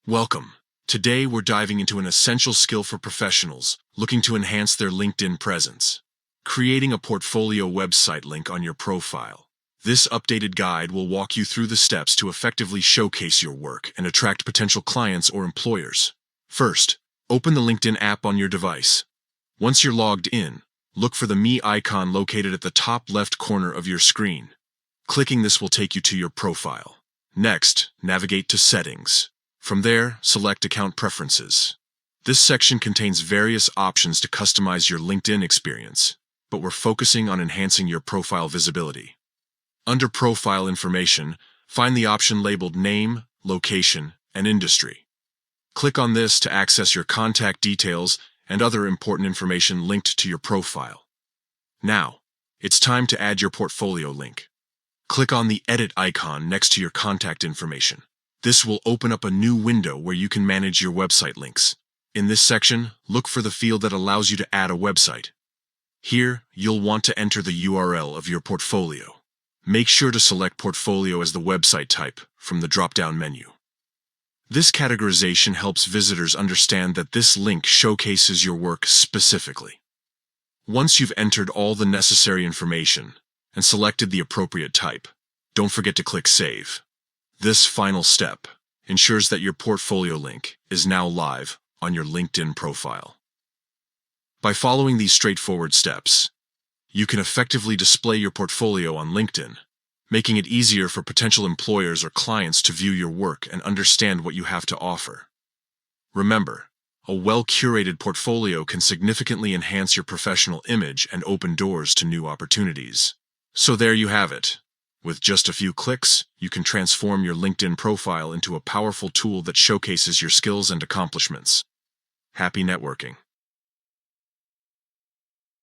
Welcome. Today we're diving into an essential skill for professionals looking to enhance their LinkedIn presence: creating a portfolio website link on your profile. This updated guide will walk you through the steps to effectively showcase your work and attract potential clients or employers. First, open the LinkedIn app on your device. Once you're logged in, look for the Me icon located at the top left corner of your screen. Clicking this will take you to your profile. Next, navigate to Settings. From there, select Account Preferences. This section contains various options to customize your LinkedIn experience, but we're focusing on enhancing your profile visibility. Under Profile Information, find the option labeled Name, Location, and Industry. Click on this to access your contact details and other important information linked to your profile. Now, it's time to add your portfolio link. Click on the Edit icon next to your contact information. This will open up a new window where you can manage your website links. In this section, look for the field that allows you to add a website. Here, you'll want to enter the URL of your portfolio. Make sure to select Portfolio as the website type from the drop-down menu. This categorization helps visitors understand that this link showcases your work specifically. Once you've entered all the necessary information and selected the appropriate type, don't forget to click Save. This final step ensures that your portfolio link is now live on your LinkedIn profile. By following these straightforward steps, you can effectively display your portfolio on LinkedIn, making it easier for potential employers or clients to view your work and understand what you have to offer. Remember, a well-curated portfolio can significantly enhance your professional image and open doors to new opportunities. So there you have it. With just a few clicks, you can transform your LinkedIn profile into a powerful tool that showcases your skills and accomplishments. Happy networking!